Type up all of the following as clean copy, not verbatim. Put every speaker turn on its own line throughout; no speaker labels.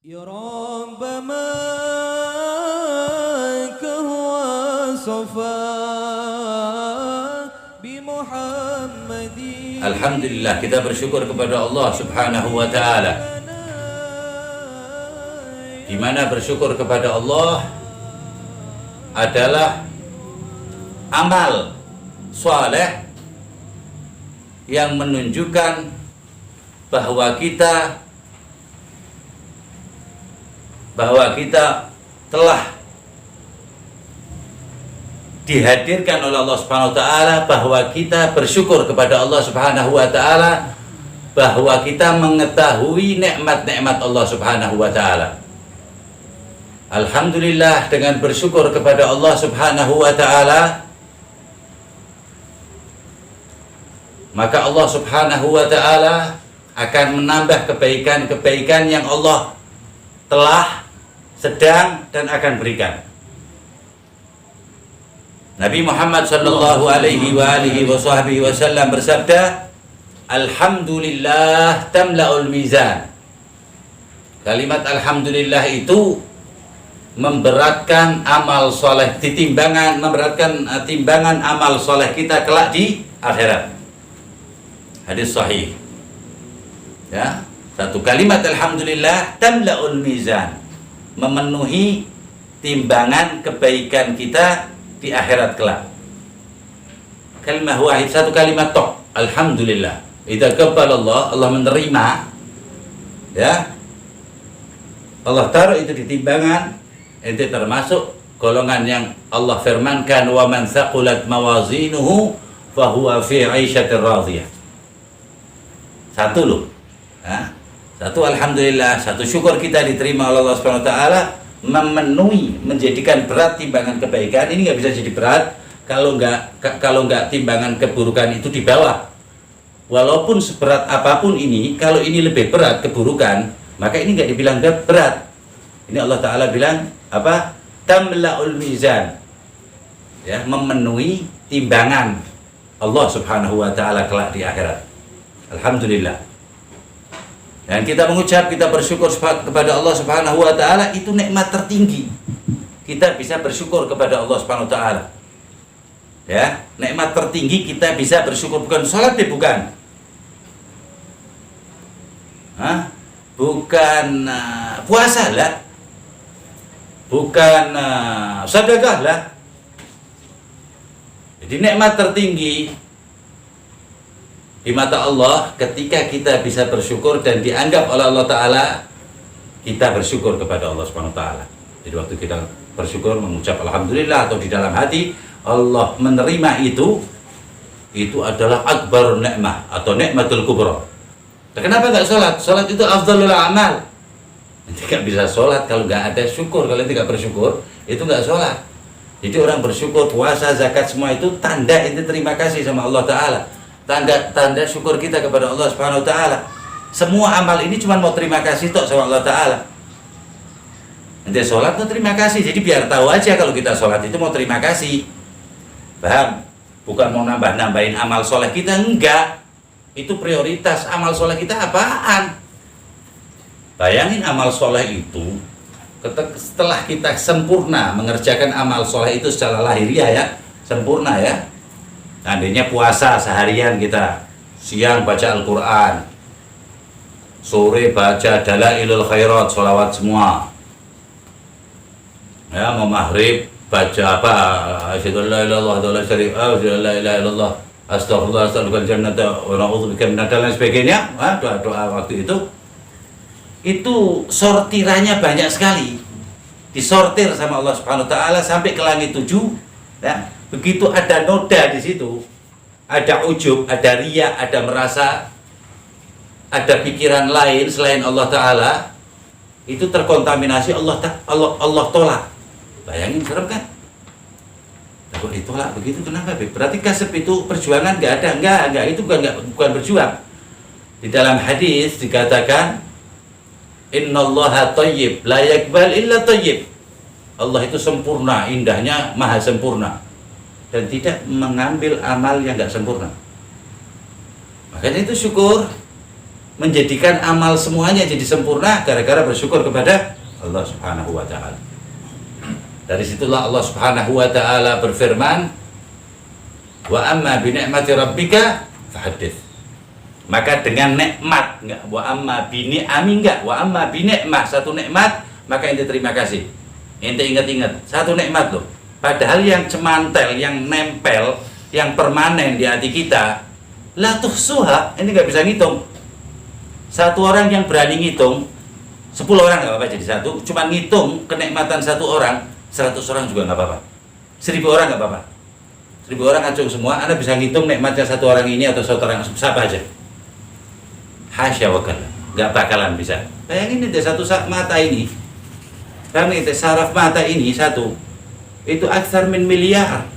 يا رب معك هو صفا بمحمد.
Alhamdulillah, kita bersyukur kepada Allah Subhanahu wa taala. Di mana bersyukur kepada Allah adalah amal saleh yang menunjukkan bahwa kita telah dihadirkan oleh Allah Subhanahu wa taala, bahwa kita bersyukur kepada Allah Subhanahu wa taala, bahwa kita mengetahui nikmat-nikmat Allah Subhanahu wa taala. Alhamdulillah, dengan bersyukur kepada Allah Subhanahu wa taala, maka Allah Subhanahu wa taala akan menambah kebaikan-kebaikan yang Allah telah, sedang, dan akan berikan. Nabi Muhammad sallallahu alaihi wasallam bersabda, Alhamdulillah tamla'ul mizan. Kalimat alhamdulillah itu memberatkan amal soleh di timbangan, memberatkan timbangan amal soleh kita kelak di akhirat. Hadis sahih. Ya, satu kalimat alhamdulillah tamla'ul mizan, memenuhi timbangan kebaikan kita di akhirat kelak. Kalimah wahid, satu kalimat tok, alhamdulillah. Idza qabbala Allah menerima, ya. Allah taruh itu di timbangan, itu termasuk golongan yang Allah firmankan, wa man thaqulat mawazinuhu fahuwa fi 'aisyatir radhiyah. Satu loh. Ya. Satu alhamdulillah, satu syukur kita diterima oleh Allah Subhanahu wa taala, memenuhi, menjadikan berat timbangan kebaikan. Ini nggak bisa jadi berat kalau nggak timbangan keburukan itu di bawah. Walaupun seberat apapun ini, kalau ini lebih berat keburukan, maka ini nggak dibilang berat. Ini Allah Ta'ala bilang apa? Tamla'ul mizan, ya, memenuhi timbangan Allah Subhanahu wa taala kelak di akhirat. Alhamdulillah. Dan kita mengucap, kita bersyukur kepada Allah Subhanahu wa taala, itu nikmat tertinggi. Kita bisa bersyukur kepada Allah Subhanahu wa taala. Ya, nikmat tertinggi kita bisa bersyukur, bukan salat deh, bukan. Bukan puasa lah. Bukan sedekah lah. Jadi nikmat tertinggi di mata Allah ketika kita bisa bersyukur dan dianggap oleh Allah Ta'ala kita bersyukur kepada Allah Subhanahu wa taala. Jadi waktu kita bersyukur, mengucap alhamdulillah, atau di dalam hati Allah menerima itu adalah akbarun nikmah atau nikmatul kubra. Kenapa nggak sholat? Sholat itu afdalul amal. Nanti nggak bisa sholat kalau nggak ada syukur. Kalau tidak bersyukur, itu nggak sholat. Jadi orang bersyukur, puasa, zakat, semua itu tanda itu terima kasih sama Allah Ta'ala. Tanda syukur kita kepada Allah Subhanahu wa taala. Semua amal ini cuma mau terima kasih tok sama Allah Ta'ala. Nanti sholat tuh terima kasih. Jadi biar tahu aja kalau kita sholat itu mau terima kasih. Paham? Bukan mau nambahin amal soleh kita, enggak. Itu prioritas. Amal soleh kita apaan? Bayangin amal soleh itu setelah kita sempurna mengerjakan amal soleh itu secara lahiriah, ya, sempurna, ya. Tandanya puasa seharian kita, siang baca Al-Quran, sore baca Dalailul Khairat, sholawat semua, ya, mau maghrib baca apa? Asyhadu an la ilaha illallah wa asyhadu an la ilaha illallah, astagfirullah, astagfirul jannata wa na'udzubika minan nar, dan sebagainya. Doa waktu itu sortirannya banyak sekali, disortir sama Allah Subhanahu wa taala sampai ke langit 7, ya. Begitu ada noda di situ, ada ujub, ada riya, ada merasa, ada pikiran lain selain Allah Ta'ala, itu terkontaminasi, Allah tolak. Bayangin, serem kan? Kok ditolak begitu, kenapa? Berarti kasep itu perjuangan nggak ada? Enggak, itu bukan berjuang. Di dalam hadis dikatakan, Innallaha thayyib, la yaqbal illa thayyib. Allah itu sempurna, indahnya, maha sempurna, dan tidak mengambil amal yang nggak sempurna. Makanya itu syukur. menjadikan amal semuanya jadi sempurna gara-gara bersyukur kepada Allah Subhanahu wa taala. Dari situlah Allah Subhanahu wa taala berfirman, "Wa amma bi ni'mati rabbika fahaddits." Maka dengan nikmat, enggak wa amma bi ni'ami, enggak wa amma bi nikmat, satu nikmat maka ente terima kasih. Ente ingat-ingat satu nikmat loh. Padahal yang cemantel, yang nempel, yang permanen di hati kita, la tuhsuha, ini enggak bisa ngitung. Satu orang yang berani ngitung 10 orang nggak apa-apa jadi satu, cuma ngitung kenikmatan satu orang, 100 orang juga nggak apa-apa, 1000 orang nggak apa-apa, 1000 orang acung semua, Anda bisa ngitung nikmatnya satu orang ini atau satu orang siapa aja. Hasya wa kalla, nggak bakalan bisa. Bayangin deh satu mata ini, bayangin deh saraf mata ini satu, itu aksar min miliar,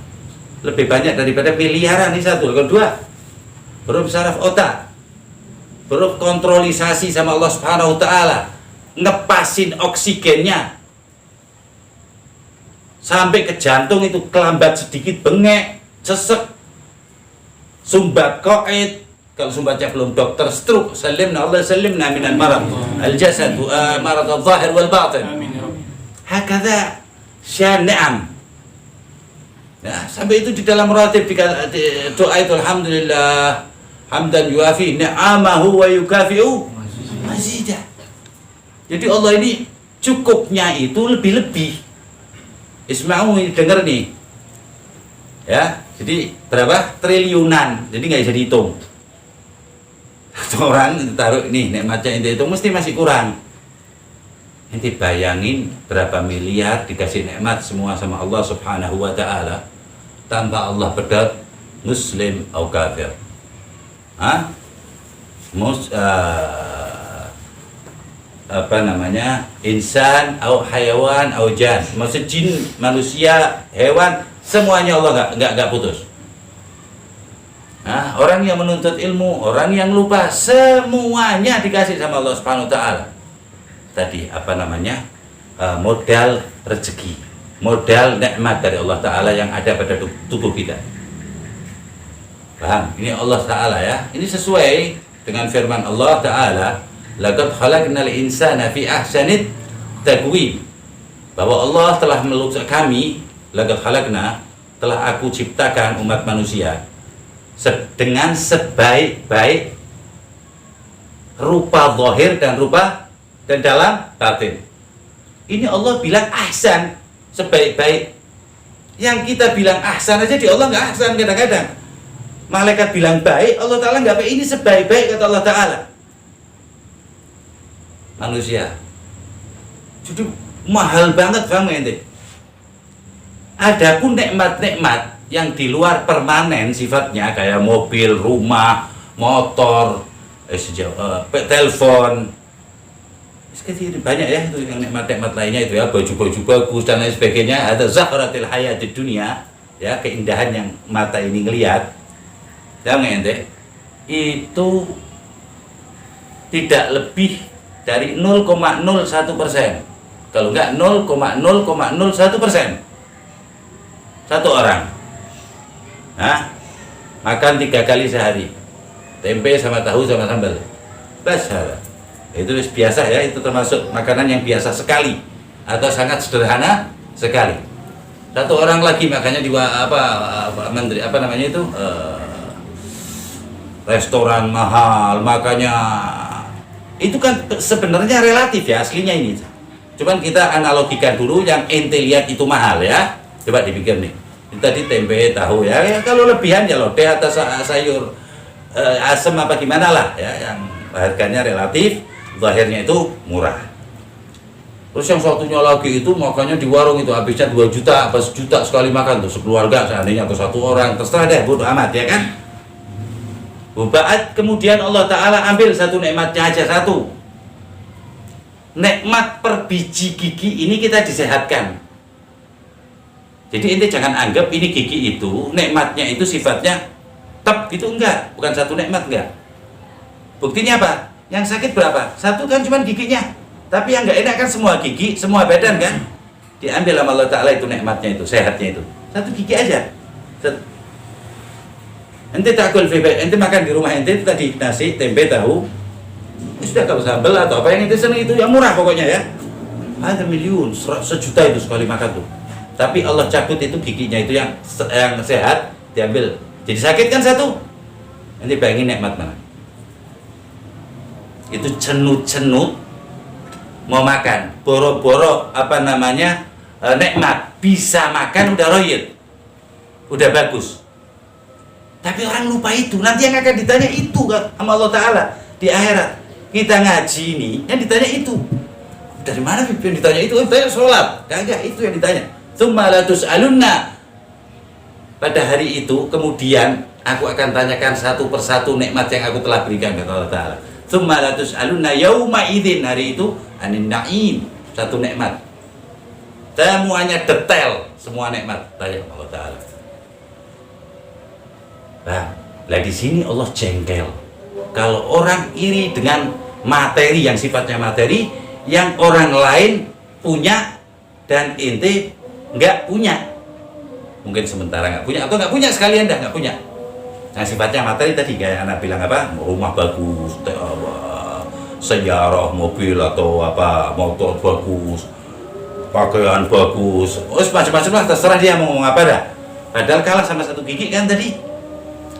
lebih banyak daripada miliaran ini satu. Kedua, belum saraf otak, belum kontrolisasi sama Allah Subhanahu wa taala, ngepasin oksigennya sampai ke jantung itu kelambat sedikit, bengek, sesek, sumbat qaid. Kalau sumbatnya belum dokter stroke, salimna Allah salimna minan marad al jasad marad al zahir wal batin. Hakadha syan ni'am. Nah, sampai itu di dalam ratib doa itu alhamdulillah hamdan yuafi ni'amahu wa yukafi'u mazidah. Jadi Allah ini cukupnya itu lebih-lebih. Isma'u ini denger nih. Ya, jadi berapa? Triliunan. Jadi nggak bisa dihitung. Satu orang taruh nih nikmatnya itu mesti masih kurang. Nanti bayangin berapa miliar dikasih nikmat semua sama Allah Subhanahu wa taala tanpa Allah bedat muslim atau kafir. Hah? Apa namanya, insan atau hayawan atau jan, maksud jin, manusia, hewan, semuanya Allah nggak putus. Nah, orang yang menuntut ilmu, orang yang lupa, semuanya dikasih sama Allah Subhanahu wa taala. Tadi apa namanya, modal rezeki, modal nikmat dari Allah taala yang ada pada tubuh kita. Paham? Ini Allah taala ya. Ini sesuai dengan firman Allah taala, laqad khalaqnal insana fi ahsanit taqwim. Bahwa Allah telah melukis kami, laqad khalaqna, telah aku ciptakan umat manusia dengan sebaik-baik rupa zahir dan rupa dan dalam batin. Ini Allah bilang ahsan, sebaik-baik. Yang kita bilang ahsan aja di Allah nggak ahsan kadang-kadang. Malaikat bilang baik, Allah Ta'ala nggak baik. Ini sebaik-baik kata Allah Ta'ala. Manusia jadi mahal banget, paham ente? Adapun nikmat-nikmat yang di luar permanen sifatnya kayak mobil, rumah, motor, telepon, banyak ya itu yang nikmat-nikmat lainnya itu ya, baju-baju bagus dan lain sebagainya. Ada zahratil hayat di dunia ya, keindahan yang mata ini ngelihat. Ya ente, itu tidak lebih dari 0,01%. Kalau enggak 0,001%. Satu orang. Nah, makan 3 kali sehari. Tempe sama tahu sama sambal. Basah. Itu biasa ya, itu termasuk makanan yang biasa sekali atau sangat sederhana sekali. Satu orang lagi makanya di menteri apa namanya itu restoran mahal, makanya itu kan sebenarnya relatif ya, aslinya ini. Cuman kita analogikan dulu yang ente lihat itu mahal ya. Coba dipikir nih. Tadi tempe, tahu ya, kalau lebihan ya lodeh atau sayur asam apa gimana lah ya, yang harganya relatif, zahirnya itu murah. Terus yang satunya lagi itu makanya di warung itu habisnya 2 juta apa 1 juta sekali makan tuh, sekeluarga seandainya atau satu orang, terserah deh, bodo amat ya kan. Bubaat kemudian Allah Ta'ala ambil satu nikmatnya aja, satu nikmat per biji gigi ini kita disehatkan. Jadi ente jangan anggap ini gigi itu nikmatnya itu sifatnya tep gitu, enggak, bukan satu nikmat, enggak. Buktinya apa? Yang sakit berapa? Satu kan cuman giginya. Tapi yang enggak enak kan semua gigi, semua badan kan. Diambil sama Allah Ta'ala itu nikmatnya itu, sehatnya itu. Satu gigi aja. Ente takul ente makan di rumah ente itu tadi nasi, tempe, tahu. Sudah kalau sambal atau apa yang itu seneng itu yang murah pokoknya ya. Ada miliun, sejuta itu sekali makan tuh. Tapi Allah cabut itu giginya itu yang sehat diambil. Jadi sakit kan satu. Nanti bayangin nikmat mana. Itu cenut-cenut mau makan, boro-boro apa namanya nikmat, bisa makan udah royet, udah bagus. Tapi orang lupa itu, nanti yang akan ditanya itu kan sama Allah Ta'ala di akhirat. Kita ngaji ini, yang ditanya itu. Dari mana yang ditanya itu? Ditanya sholat, kagak itu yang ditanya. Tsumma la tus'alunna. Pada hari itu kemudian aku akan tanyakan satu persatu nikmat yang aku telah berikan kepada Allah Ta'ala. Tsumma la tus'alunna yauma idzin, hari itu anin na'im, satu nikmat. Semuanya detail, semua nikmat tanya Allah Ta'ala. Nah, di sini Allah jengkel. Kalau orang iri dengan materi yang sifatnya materi, yang orang lain punya dan ente nggak punya. Mungkin sementara nggak punya atau nggak punya sekalian dah nggak punya. Nah sifatnya materi tadi kayak anak bilang apa, rumah bagus, sejarah mobil atau apa motor bagus, pakaian bagus, macam-macam lah terserah dia mau ngomong apa dah. Padahal kalah sama satu gigi kan tadi.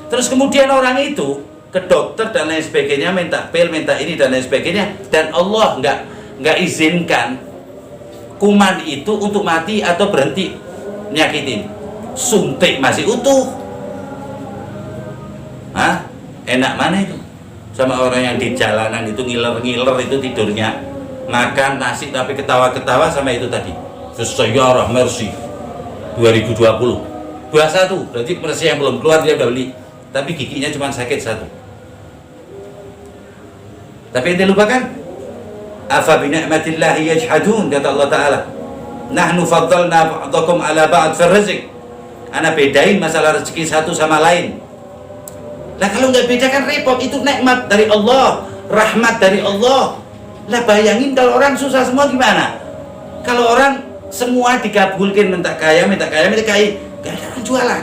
Terus kemudian orang itu ke dokter dan lain sebagainya, minta pil, minta ini dan lain sebagainya, dan Allah nggak izinkan kuman itu untuk mati atau berhenti nyakitin. Suntik masih utuh. Hah? Enak mana itu? Sama orang yang di jalanan itu ngiler-ngiler itu tidurnya, makan nasi tapi ketawa-ketawa sama itu tadi. Sejarah Mercy 2020 21, berarti Mercy yang belum keluar dia udah beli, tapi giginya cuma sakit satu. Tapi ente lupakan, afa bi ni'matillahi yajhadun, kata Allah Ta'ala. Nahnu faddalna ba'dakum ala ba'd fil rizq. Ana bedain masalah rezeki satu sama lain. Lah kalau nggak beda kan repot, itu nikmat dari Allah, rahmat dari Allah. Lah bayangin kalau orang susah semua gimana? Kalau orang semua dikabulkan, minta kaya, minta kaya, minta kaya, nggak ada orang jualan.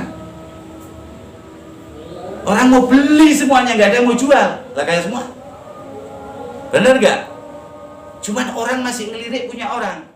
Orang mau beli semuanya, nggak ada yang mau jual, lah kaya semua. Bener nggak? Cuman orang masih ngelirik punya orang.